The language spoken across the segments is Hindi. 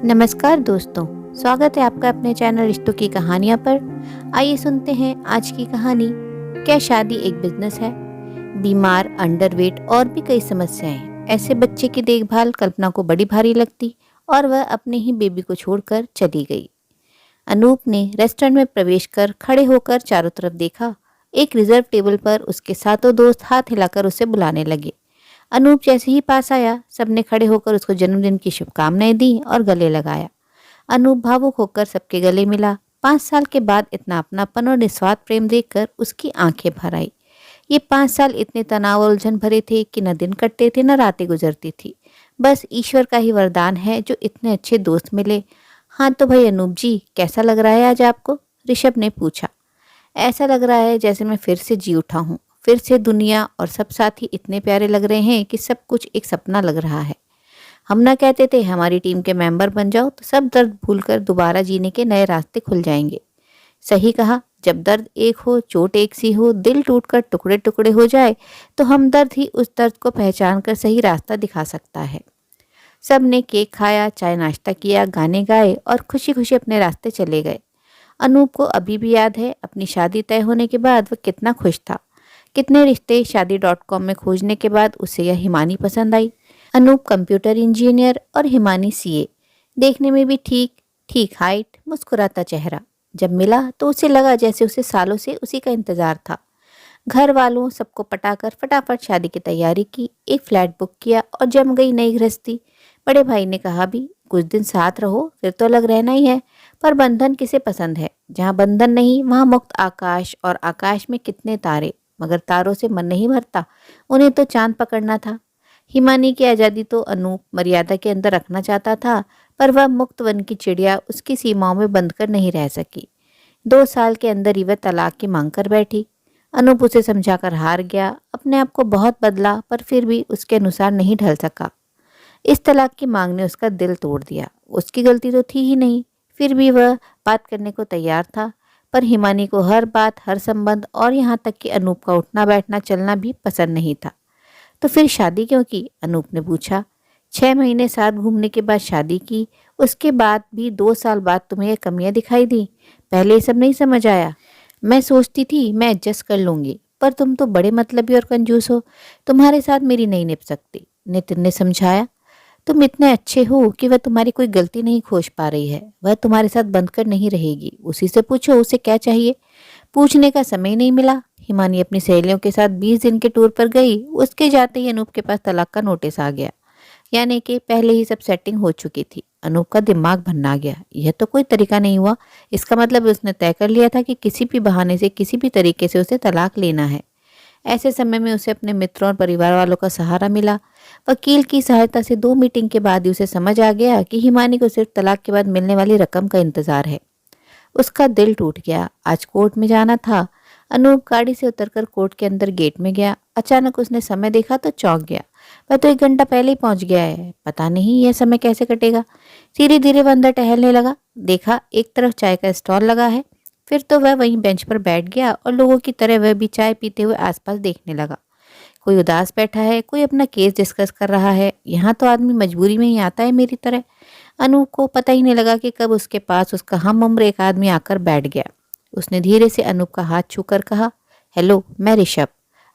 नमस्कार दोस्तों, स्वागत है आपका अपने चैनल रिश्तों की कहानियाँ पर। आइए सुनते हैं आज की कहानी। क्या शादी एक बिजनेस है? बीमार, अंडरवेट और भी कई समस्याएं। ऐसे बच्चे की देखभाल कल्पना को बड़ी भारी लगती और वह अपने ही बेबी को छोड़कर चली गई। अनूप ने रेस्टोरेंट में प्रवेश कर खड़े होकर चारों तरफ देखा। एक रिजर्व टेबल पर उसके सातों दोस्त हाथ हिलाकर उसे बुलाने लगे। अनूप जैसे ही पास आया, सबने खड़े होकर उसको जन्मदिन की शुभकामनाएं दी और गले लगाया। अनूप भावुक होकर सबके गले मिला। 5 साल के बाद इतना अपनापन और निस्वार्थ प्रेम देखकर उसकी आंखें भर आई। ये 5 साल इतने तनाव और उलझन भरे थे कि न दिन कटते थे न रातें गुजरती थी। बस ईश्वर का ही वरदान है जो इतने अच्छे दोस्त मिले। हाँ तो भाई अनूप जी, कैसा लग रहा है आज आपको? ऋषभ ने पूछा। ऐसा लग रहा है जैसे मैं फिर से जी उठा हूँ। फिर से दुनिया और सब साथी इतने प्यारे लग रहे हैं कि सब कुछ एक सपना लग रहा है। हम ना कहते थे हमारी टीम के मेंबर बन जाओ तो सब दर्द भूलकर दोबारा जीने के नए रास्ते खुल जाएंगे। सही कहा, जब दर्द एक हो, चोट एक सी हो, दिल टूटकर टुकड़े टुकड़े हो जाए तो हमदर्द ही उस दर्द को पहचान कर सही रास्ता दिखा सकता है। सब ने केक खाया, चाय नाश्ता किया, गाने गाए और खुशी खुशी अपने रास्ते चले गए। अनूप को अभी भी याद है अपनी शादी तय होने के बाद वह कितना खुश था। कितने रिश्ते शादी.com में खोजने के बाद उसे यह हिमानी पसंद आई। अनूप कंप्यूटर इंजीनियर और हिमानी सीए। देखने में भी ठीक ठीक हाइट, मुस्कुराता चेहरा। जब मिला तो उसे लगा जैसे उसे सालों से उसी का इंतजार था। घर वालों सबको पटाकर फटाफट शादी की तैयारी की, एक फ्लैट बुक किया और जम गई नई गृहस्थी। बड़े भाई ने कहा भी कुछ दिन साथ रहो फिर तो अलग रहना ही है, पर बंधन किसे पसंद है? जहाँ बंधन नहीं वहाँ मुक्त आकाश, और आकाश में कितने तारे, मगर तारों से मन नहीं भरता। उन्हें तो चांद पकड़ना था। हिमानी की आज़ादी तो अनूप मर्यादा के अंदर रखना चाहता था, पर वह मुक्त वन की चिड़िया उसकी सीमाओं में बंद कर नहीं रह सकी। 2 साल के अंदर ही वह तलाक की मांग कर बैठी। अनूप उसे समझाकर हार गया, अपने आप को बहुत बदला, पर फिर भी उसके अनुसार नहीं ढल सका। इस तलाक की मांग ने उसका दिल तोड़ दिया। उसकी गलती तो थी ही नहीं, फिर भी वह बात करने को तैयार था। पर हिमानी को हर बात, हर संबंध और यहाँ तक कि अनूप का उठना बैठना चलना भी पसंद नहीं था। तो फिर शादी क्यों की? अनूप ने पूछा। 6 महीने साथ घूमने के बाद शादी की, उसके बाद भी 2 साल बाद तुम्हें ये कमियां दिखाई दी? पहले ये सब नहीं समझ आया? मैं सोचती थी मैं एडजस्ट कर लूंगी, पर तुम तो बड़े मतलबी और कंजूस हो। तुम्हारे साथ मेरी नहीं निभ सकती। नितिन ने समझाया। तुम इतने अच्छे हो कि वह तुम्हारी कोई गलती नहीं खोज पा रही है। वह तुम्हारे साथ बंधकर नहीं रहेगी। उसी से पूछो उसे क्या चाहिए। पूछने का समय नहीं मिला। हिमानी अपनी सहेलियों के साथ 20 दिन के टूर पर गई। उसके जाते ही अनूप के पास तलाक का नोटिस आ गया। यानी कि पहले ही सब सेटिंग हो चुकी थी। अनूप का दिमाग भन्ना गया। यह तो कोई तरीका नहीं हुआ। इसका मतलब उसने तय कर लिया था कि किसी भी बहाने से, किसी भी तरीके से उसे तलाक लेना है। ऐसे समय में उसे अपने मित्रों और परिवार वालों का सहारा मिला। वकील की सहायता से 2 मीटिंग के बाद ही उसे समझ आ गया कि हिमानी को सिर्फ तलाक के बाद मिलने वाली रकम का इंतजार है। उसका दिल टूट गया। आज कोर्ट में जाना था। अनूप गाड़ी से उतरकर कोर्ट के अंदर गेट में गया। अचानक उसने समय देखा तो चौंक गया। वह तो 1 घंटा पहले ही पहुंच गया है। पता नहीं यह समय कैसे कटेगा। धीरे धीरे वह अंदर टहलने लगा। देखा एक तरफ चाय का स्टॉल लगा है। फिर तो वह वहीं बेंच पर बैठ गया और लोगों की तरह वह भी चाय पीते हुए आसपास देखने लगा। कोई उदास बैठा है, कोई अपना केस डिस्कस कर रहा है। यहाँ तो आदमी मजबूरी में ही आता है मेरी तरह। अनूप को पता ही नहीं लगा कि कब उसके पास उसका हम उम्र एक आदमी आकर बैठ गया। उसने धीरे से अनूप का हाथ छूकर कहा, हेलो, मैं ऋषभ,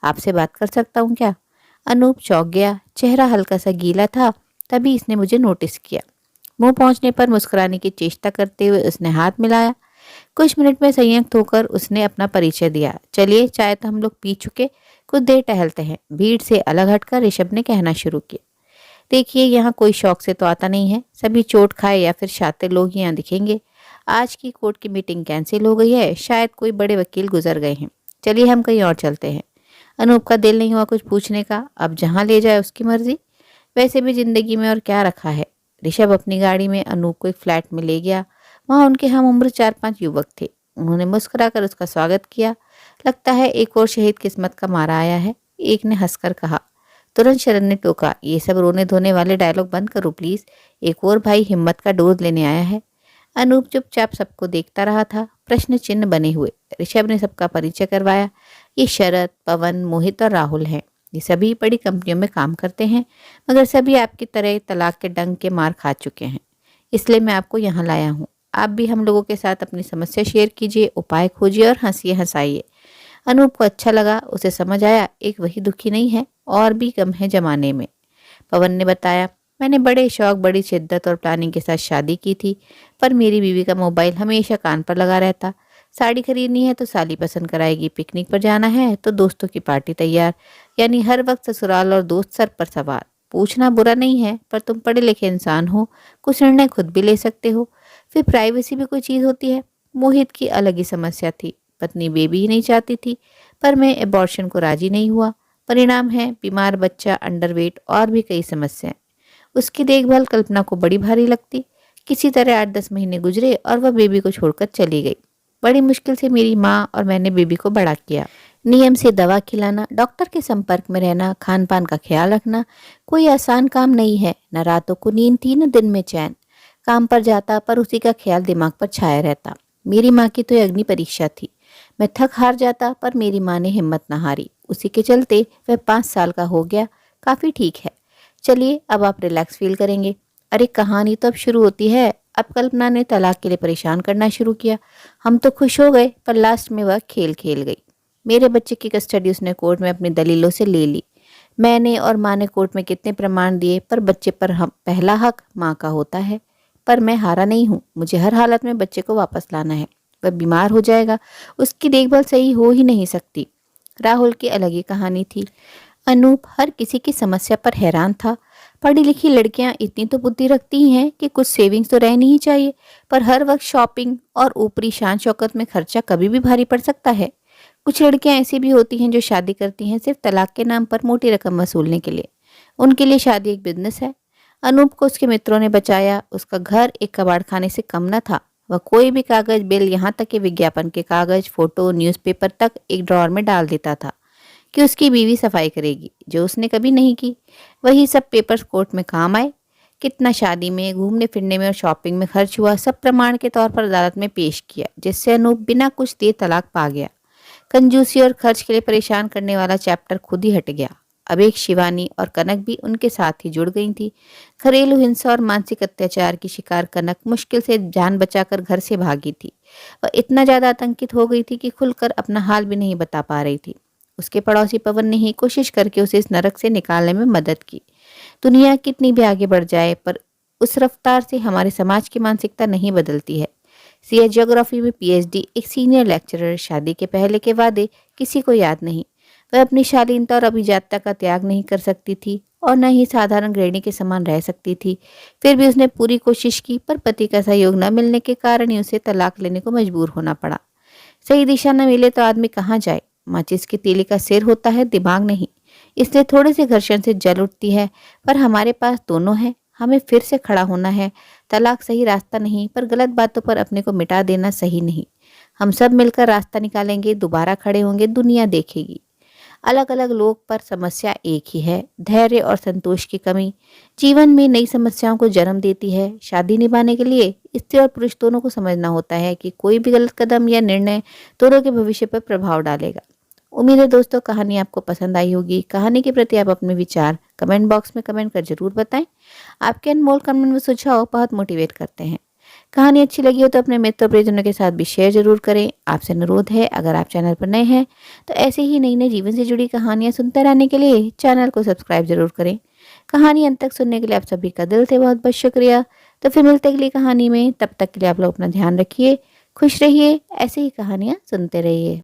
आपसे बात कर सकता हूँ क्या? अनूप चौंक गया। चेहरा हल्का सा गीला था। तभी इसने मुझे नोटिस किया। मुंह पहुंचने पर मुस्कुराने की चेष्टा करते हुए उसने हाथ मिलाया। कुछ मिनट में संयक्त होकर उसने अपना परिचय दिया। चलिए, चाय तो हम लोग पी चुके, कुछ देर टहलते हैं। भीड़ से अलग हटकर ऋषभ ने कहना शुरू किया। देखिए, यहाँ कोई शौक से तो आता नहीं है। सभी चोट खाए या फिर शातिर लोग यहाँ दिखेंगे। आज की कोर्ट की मीटिंग कैंसिल हो गई है। शायद कोई बड़े वकील गुजर गए हैं। चलिए हम कहीं और चलते हैं। अनूप का दिल नहीं हुआ कुछ पूछने का। अब जहाँ ले जाए उसकी मर्जी। वैसे भी जिंदगी में और क्या रखा है। ऋषभ अपनी गाड़ी में अनूप को एक फ्लैट में ले गया। वहाँ उनके हम उम्र 4-5 युवक थे। उन्होंने मुस्कुराकर उसका स्वागत किया। लगता है एक और शहीद किस्मत का मारा आया है, एक ने हंसकर कहा। तुरंत शरण ने टोका, ये सब रोने धोने वाले डायलॉग बंद करो प्लीज। एक और भाई हिम्मत का डोज लेने आया है। अनूप चुपचाप सबको देखता रहा था, प्रश्न चिन्ह बने हुए। ऋषभ ने सबका परिचय करवाया। ये शरद, पवन, मोहित और राहुल हैं। ये सभी बड़ी कंपनियों में काम करते हैं, मगर सभी आपकी तरह तलाक के डंक के मार खा चुके हैं। इसलिए मैं आपको यहाँ लाया हूँ। आप भी हम लोगों के साथ अपनी समस्या शेयर कीजिए, उपाय खोजिए और हंसिए हंसाइए। अनूप को अच्छा लगा, उसे समझ आया एक वही दुखी नहीं है, और भी कम है जमाने में। पवन ने बताया, मैंने बड़े शौक, बड़ी शिद्दत और प्लानिंग के साथ शादी की थी, पर मेरी बीवी का मोबाइल हमेशा कान पर लगा रहता। साड़ी खरीदनी है तो साली पसंद कराएगी, पिकनिक पर जाना है तो दोस्तों की पार्टी तैयार, यानी हर वक्त ससुराल और दोस्त सर पर सवार। पूछना बुरा नहीं है, पर तुम पढ़े लिखे इंसान हो, कुछ निर्णय खुद भी ले सकते हो। फिर प्राइवेसी भी कोई चीज़ होती है। मोहित की अलग ही समस्या थी। पत्नी बेबी ही नहीं चाहती थी, पर मैं एबॉर्शन को राजी नहीं हुआ। परिणाम है बीमार बच्चा, अंडरवेट और भी कई समस्याएं। उसकी देखभाल कल्पना को बड़ी भारी लगती। किसी तरह 8-10 महीने गुजरे और वह बेबी को छोड़कर चली गई। बड़ी मुश्किल से मेरी माँ और मैंने बेबी को बड़ा किया। नियम से दवा खिलाना, डॉक्टर के संपर्क में रहना, खान पान का ख्याल रखना कोई आसान काम नहीं है। न रातों को नींद थी न दिन में चैन। काम पर जाता पर उसी का ख्याल दिमाग पर छाया रहता। मेरी माँ की तो अग्नि परीक्षा थी। मैं थक हार जाता, पर मेरी माँ ने हिम्मत न हारी। उसी के चलते वह 5 साल का हो गया। काफ़ी ठीक है। चलिए अब आप रिलैक्स फील करेंगे। अरे कहानी तो अब शुरू होती है। अब कल्पना ने तलाक के लिए परेशान करना शुरू किया। हम तो खुश हो गए, पर लास्ट में वह खेल खेल गई। मेरे बच्चे की कस्टडी उसने कोर्ट में अपनी दलीलों से ले ली। मैंने और माँ ने कोर्ट में कितने प्रमाण दिए, पर बच्चे पर हम पहला हक माँ का होता है। पर मैं हारा नहीं हूँ। मुझे हर हालत में बच्चे को वापस लाना है। वह बीमार हो जाएगा, उसकी देखभाल सही हो ही नहीं सकती। राहुल की अलग ही कहानी थी। अनूप हर किसी की समस्या पर हैरान था। पढ़ी लिखी लड़कियां इतनी तो बुद्धि रखती ही हैं कि कुछ सेविंग्स तो रहनी ही चाहिए, पर हर वक्त शॉपिंग और ऊपरी शान शौकत में खर्चा कभी भी भारी पड़ सकता है। कुछ लड़कियां ऐसी भी होती हैं जो शादी करती हैं सिर्फ तलाक के नाम पर मोटी रकम वसूलने के लिए। उनके लिए शादी एक बिजनेस है। अनूप को उसके मित्रों ने बचाया। उसका घर एक कबाड़ खाने से कम न था। वह कोई भी कागज, बिल, यहाँ तक कि विज्ञापन के कागज, फोटो, न्यूज़पेपर तक एक ड्रॉर में डाल देता था कि उसकी बीवी सफाई करेगी, जो उसने कभी नहीं की। वही सब पेपर्स कोर्ट में काम आए। कितना शादी में, घूमने फिरने में और शॉपिंग में खर्च हुआ, सब प्रमाण के तौर पर अदालत में पेश किया, जिससे अनूप बिना कुछ दिए तलाक पा गया। कंजूसी और खर्च के लिए परेशान करने वाला चैप्टर खुद ही हट गया। अब एक शिवानी और कनक भी उनके साथ ही जुड़ गई थी। घरेलू हिंसा और मानसिक अत्याचार की शिकार कनक मुश्किल से जान बचाकर घर से भागी थी। वह इतना ज्यादा आतंकित हो गई थी कि खुलकर अपना हाल भी नहीं बता पा रही थी। उसके पड़ोसी पवन ने ही कोशिश करके उसे इस नरक से निकालने में मदद की। दुनिया कितनी भी आगे बढ़ जाए, पर उस रफ्तार से हमारे समाज की मानसिकता नहीं बदलती है। सीए ज्योग्राफी में पीएचडी, एक सीनियर लेक्चरर, शादी के पहले के वादे किसी को याद नहीं। वह अपनी शालीनता और अभिजातता का त्याग नहीं कर सकती थी और न ही साधारण गृहिणी के समान रह सकती थी। फिर भी उसने पूरी कोशिश की, पर पति का सहयोग न मिलने के कारण ही उसे तलाक लेने को मजबूर होना पड़ा। सही दिशा न मिले तो आदमी कहाँ जाए। माचिस की तीली का सिर होता है, दिमाग नहीं। इसलिए थोड़े से घर्षण से जल उठती है, पर हमारे पास दोनों है। हमें फिर से खड़ा होना है। तलाक सही रास्ता नहीं, पर गलत बातों पर अपने को मिटा देना सही नहीं। हम सब मिलकर रास्ता निकालेंगे, दोबारा खड़े होंगे, दुनिया देखेगी। अलग अलग लोग, पर समस्या एक ही है, धैर्य और संतोष की कमी। जीवन में नई समस्याओं को जन्म देती है। शादी निभाने के लिए स्त्री और पुरुष दोनों को समझना होता है कि कोई भी गलत कदम या निर्णय दोनों के भविष्य पर प्रभाव डालेगा। उम्मीद है दोस्तों कहानी आपको पसंद आई होगी। कहानी के प्रति आप अपने विचार कमेंट बॉक्स में कमेंट कर जरूर बताएं। आपके अनमोल कमेंट व सुझाव बहुत मोटिवेट करते हैं। कहानी अच्छी लगी हो तो अपने मित्र परिजनों के साथ भी शेयर जरूर करें। आपसे अनुरोध है, अगर आप चैनल पर नए हैं तो ऐसे ही नई नई जीवन से जुड़ी कहानियां सुनते रहने के लिए चैनल को सब्सक्राइब जरूर करें। कहानी अंत तक सुनने के लिए आप सभी का दिल से बहुत बहुत शुक्रिया। तो फिर मिलते अगली कहानी में। तब तक के लिए आप लोग अपना ध्यान रखिए, खुश रहिए, ऐसे ही कहानियां सुनते रहिए।